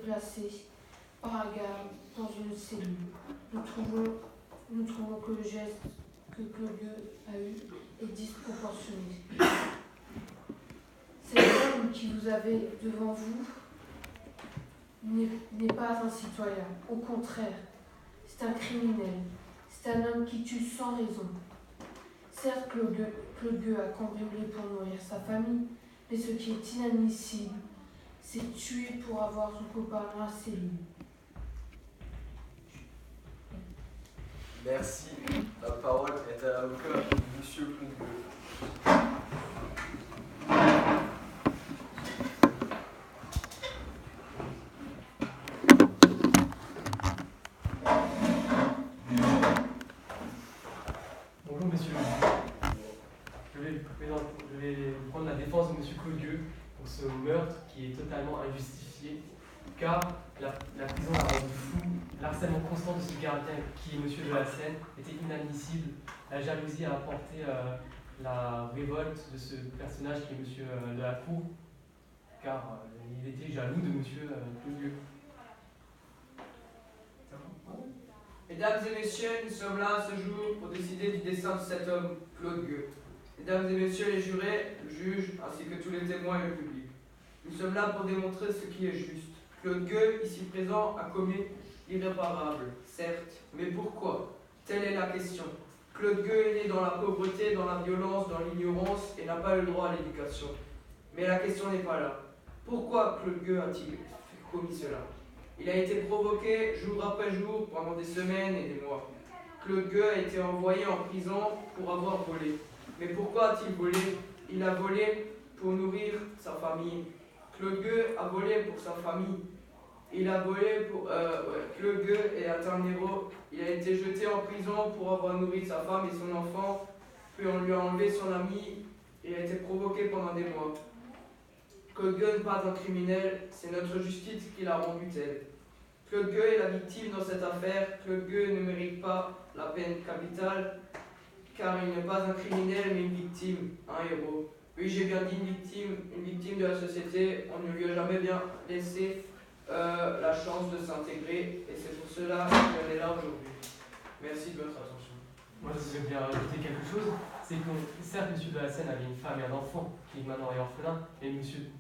placé par garde dans une cellule. Nous trouvons que le geste que Claude Gueux a eu est disproportionné. Cet homme qui vous avez devant vous n'est pas un citoyen. Au contraire, c'est un criminel. C'est un homme qui tue sans raison. Certes, Claude Gueux a cambriolé pour nourrir sa famille, mais ce qui est inadmissible, c'est tuer pour avoir son copain dans la cellule. Merci. La parole est à l'avocat Monsieur Claude Gueux. Bonjour monsieur. Je vais prendre la défense de monsieur Claude Gueux pour ce meurtre qui est totalement injustifié, car la prison l'a rendu fou. L'harcèlement constant de ce gardien qui est monsieur de la Seine était inadmissible. La jalousie a apporté la révolte de ce personnage qui est monsieur de la Cour, car il était jaloux de monsieur Claude Gueux. Mesdames et messieurs, nous sommes là ce jour pour décider du destin de cet homme, Claude Gueux. Mesdames et messieurs les jurés, le juge, ainsi que tous les témoins et le public. Nous sommes là pour démontrer ce qui est juste. Claude Gueux, ici présent, a commis l'irréparable, certes, mais pourquoi? Telle est la question. Claude Gueux est né dans la pauvreté, dans la violence, dans l'ignorance et n'a pas le droit à l'éducation. Mais la question n'est pas là. Pourquoi Claude Gueux a-t-il commis cela? Il a été provoqué jour après jour pendant des semaines et des mois. Claude Gueux a été envoyé en prison pour avoir volé. Mais pourquoi a-t-il volé? Il a volé pour nourrir sa famille. Claude Gueux a volé pour sa famille. Il a volé pour... Claude Gueux est un héros. Il a été jeté en prison pour avoir nourri sa femme et son enfant. Puis on lui a enlevé son ami. Il a été provoqué pendant des mois. Claude Gueux n'est pas un criminel, c'est notre justice qui l'a rendu tel. Claude Gueux est la victime dans cette affaire. Claude Gueux ne mérite pas la peine capitale, car il n'est pas un criminel mais une victime, un héros. Oui, j'ai bien dit une victime de la société. On ne lui a jamais bien laissé la chance de s'intégrer, et c'est pour cela qu'on est là aujourd'hui. Merci de votre attention. Moi, je veux bien rajouter quelque chose, c'est que certes, monsieur de la Seine avait une femme et un enfant, qui maintenant est orphelin, et monsieur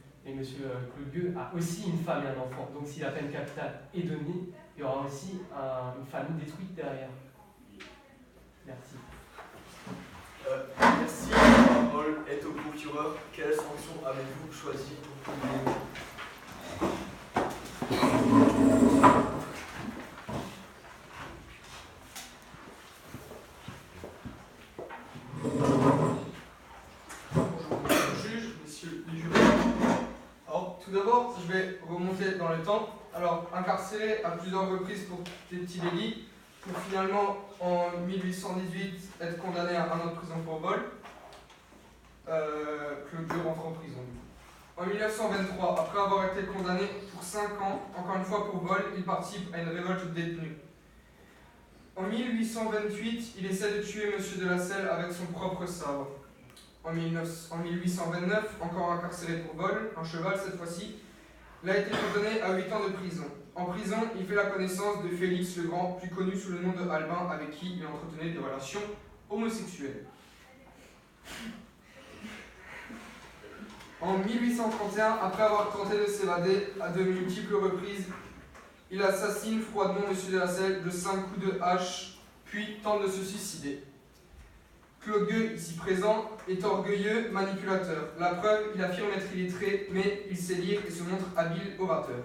Claude Gueux a aussi une femme et un enfant. Donc si la peine capitale est donnée, il y aura aussi une famille détruite derrière. Merci. Merci. La parole est au procureur. Quelle sanction avez-vous choisi pour Claude Gueux? D'abord, je vais remonter dans le temps. Alors, incarcéré à plusieurs reprises pour des petits délits, pour finalement, en 1818, être condamné à 1 an de prison pour vol. Claude Gueux rentre en prison. En 1923, après avoir été condamné pour 5 ans, encore une fois pour vol, il participe à une révolte de détenus. En 1828, il essaie de tuer M. de la Selle avec son propre sabre. En 1829, encore incarcéré pour vol, un cheval cette fois-ci, il a été condamné à 8 ans de prison. En prison, il fait la connaissance de Félix le Grand, plus connu sous le nom de Albin, avec qui il entretenait des relations homosexuelles. En 1831, après avoir tenté de s'évader à de multiples reprises, il assassine froidement M. de la Selle de 5 coups de hache, puis tente de se suicider. Claude Gueux, ici présent, est orgueilleux, manipulateur. La preuve, il affirme être illettré, mais il sait lire et se montre habile orateur.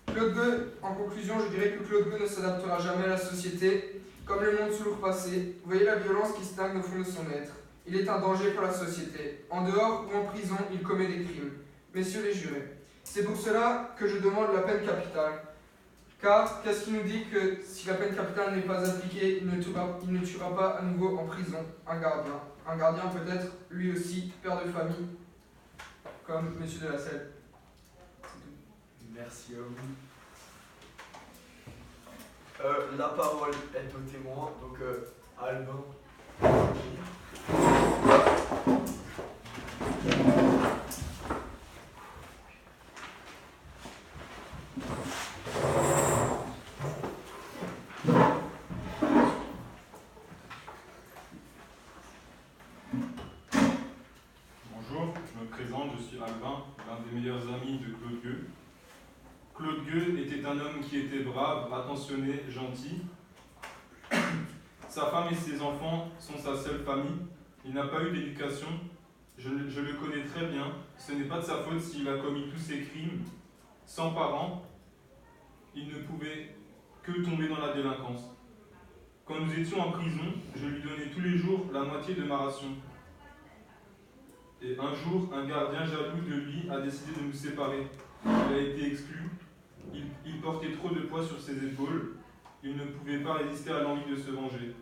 Claude Gueux, en conclusion, je dirais que Claude Gueux ne s'adaptera jamais à la société, comme le monde sous leur passé. Vous voyez la violence qui stagne au fond de son être. Il est un danger pour la société. En dehors ou en prison, il commet des crimes. Messieurs les jurés, c'est pour cela que je demande la peine capitale. Car, qu'est-ce qui nous dit que si la peine capitale n'est pas appliquée, il ne tuera pas à nouveau en prison un gardien? Un gardien peut-être, lui aussi, père de famille, comme M. de la Selle. Merci à vous. La parole est au témoin, donc Albin. je suis Albin, l'un des meilleurs amis de Claude Gueux. Claude Gueux était un homme qui était brave, attentionné, gentil. Sa femme et ses enfants sont sa seule famille. Il n'a pas eu d'éducation. Je le connais très bien. Ce n'est pas de sa faute s'il a commis tous ces crimes. Sans parents, il ne pouvait que tomber dans la délinquance. Quand nous étions en prison, je lui donnais tous les jours la moitié de ma ration. Et un jour, un gardien jaloux de lui a décidé de nous séparer. Il a été exclu. Il portait trop de poids sur ses épaules. Il ne pouvait pas résister à l'envie de se venger.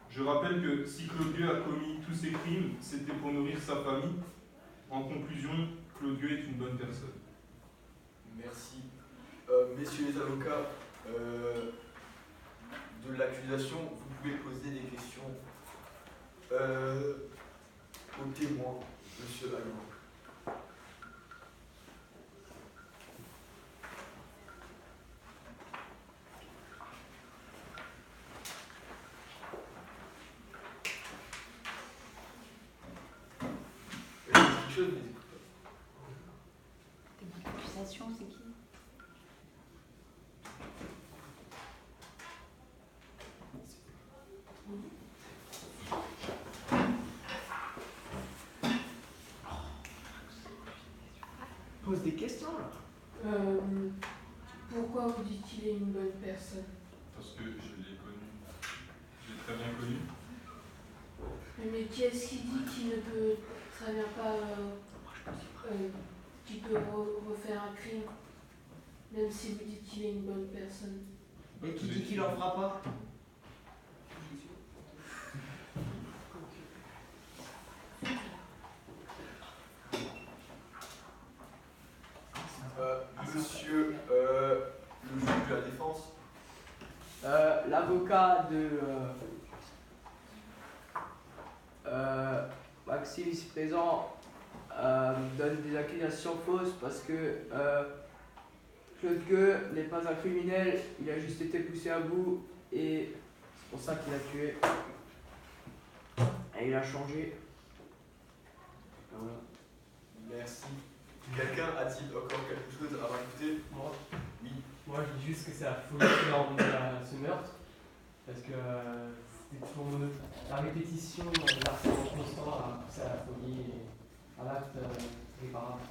Je rappelle que si Claude Gueux a commis tous ces crimes, c'était pour nourrir sa famille. En conclusion, Claude Gueux est une bonne personne. Merci. Messieurs les avocats de l'accusation, vous pouvez poser des questions aux témoins, monsieur Albin. Quelque chose, mais L'accusation, c'est qui? Pose des questions là. Pourquoi vous dites qu'il est une bonne personne? Parce que je l'ai connu. Je l'ai très bien connu. Mais qui est-ce qui dit qu'il ne peut très bien pas, qu'il peut refaire un crime, même si vous dites qu'il est une bonne personne? Et qui dit qu'il en fera pas? monsieur le juge de la défense. L'avocat de Maxime ici présent donne des accusations fausses parce que Claude Gueux n'est pas un criminel, il a juste été poussé à bout et c'est pour ça qu'il a tué. Et il a changé. Voilà. Merci. Quelqu'un a-t-il encore quelque chose à rajouter? Moi, Oui. moi, je dis juste que c'est la folie qui a emmené à ce meurtre. Parce que c'était toujours la répétition de l'harcèlement constant a poussé à la folie et à l'acte réparable.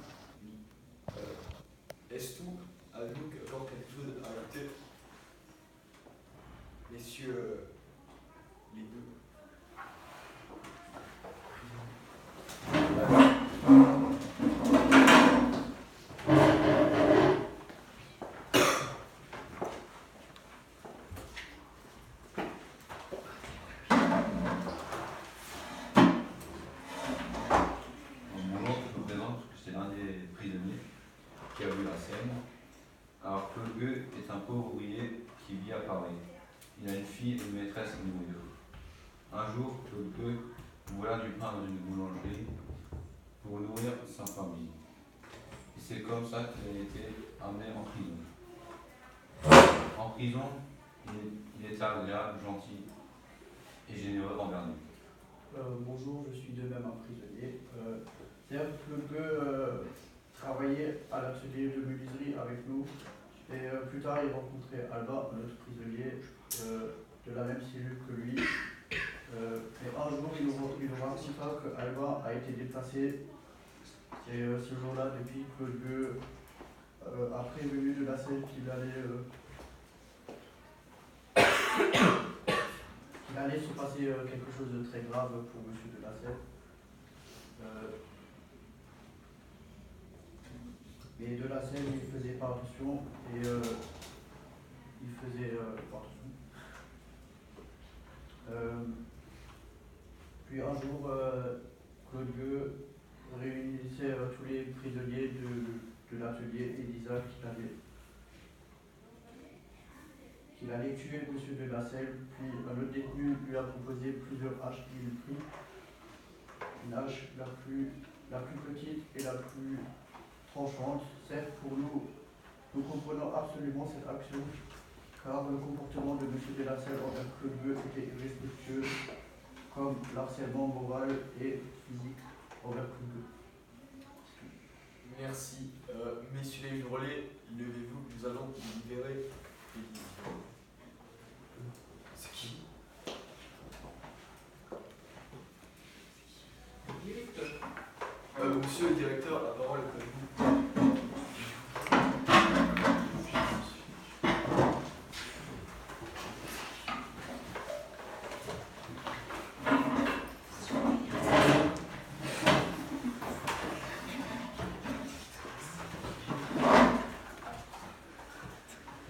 Est-ce tout avez-vous encore quelque chose à rajouter? Messieurs les deux. Bonjour, je me présente, c'est l'un des prisonniers qui a vu la scène. Alors, Claude Gueux est un pauvre ouvrier qui vit à Paris. Il a une fille et une maîtresse à nourrir. Un jour, Claude Gueux vola du pain dans une boulangerie pour nourrir sa famille. Et c'est comme ça qu'il a été amené en prison. En prison, il est agréable, gentil et généreux envers nous. Bonjour, je suis de même un prisonnier. Claude Gueux travaillait à l'atelier de menuiserie avec nous et plus tard il rencontrait Alba, un autre prisonnier de la même cellule que lui. Et un jour il nous raconta que Alba a été déplacée et ce jour-là, depuis Claude Gueux a prévenu de la scène qu'il allait se passer quelque chose de très grave pour monsieur de la Selle. Mais de la Selle, il faisait pas attention et il faisait pas attention. Puis un jour, Claude Gueux réunissait tous les prisonniers de l'atelier et disait qu'il allait tuer monsieur de la Selle, puis un autre détenu lui a proposé plusieurs haches qu'il prit. Une hache la plus petite et la plus tranchante. Certes, pour nous comprenons absolument cette action, car le comportement de monsieur de la Selle envers Claude Gueux était irrespectueux, comme l'harcèlement moral et physique envers Claude Gueux. Merci. Messieurs les jurés, levez-vous, nous allons libérer Élie. C'est qui? Monsieur le directeur, la parole est à vous.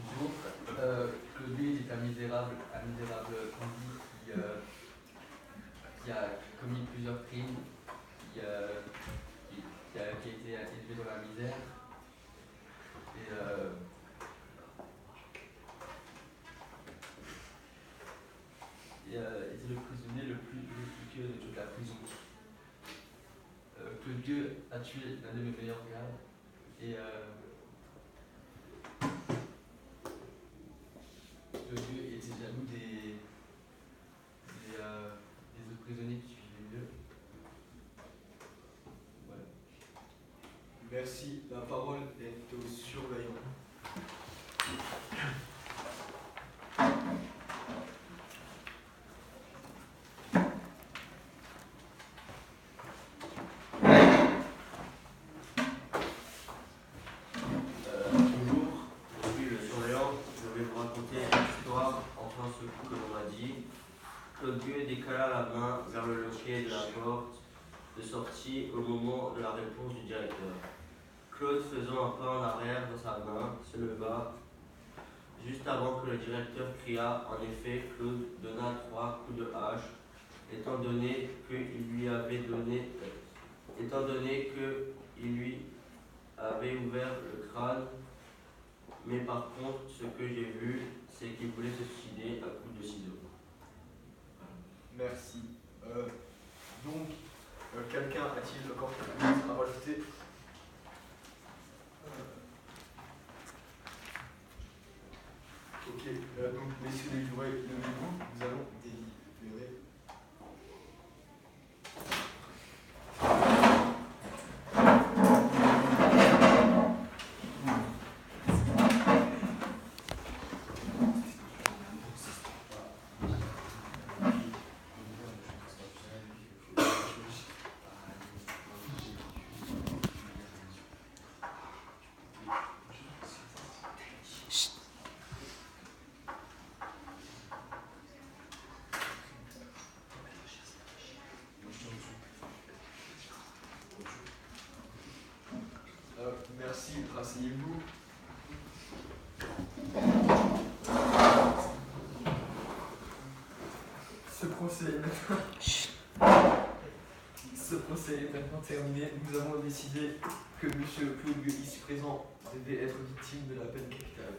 Bonjour. Claude est un misérable bandit qui a commis plusieurs crimes, qui a été élevé dans la misère. Et était le prisonnier le plus respectueux de toute la prison. Claude a tué l'un de mes meilleurs gardes. Et Claude était jaloux des autres prisonniers qui suivaient mieux. Voilà. Merci. La parole est au surveillant. Bonjour, je suis le surveillant. Je vais vous raconter l'histoire, enfin ce que l'on m'a dit. Claude Gueux décala la main vers le loquet de la porte de sortie au moment de la réponse du directeur. Claude, faisant un pas en arrière dans sa main, se leva juste avant que le directeur criât. En effet, Claude donna 3 coups de hache, étant donné qu'il lui avait ouvert le crâne. Mais par contre, ce que j'ai vu, c'est qu'il voulait se suicider à coups de ciseaux. Merci. Quelqu'un a-t-il encore quelque chose à rajouter? Ok, donc messieurs les jurés, levez-vous, nous allons délibérer. Merci, rasseyez-vous. Ce procès est maintenant terminé. Nous avons décidé que M. Claude Gueux, ici présent, devait être victime de la peine capitale.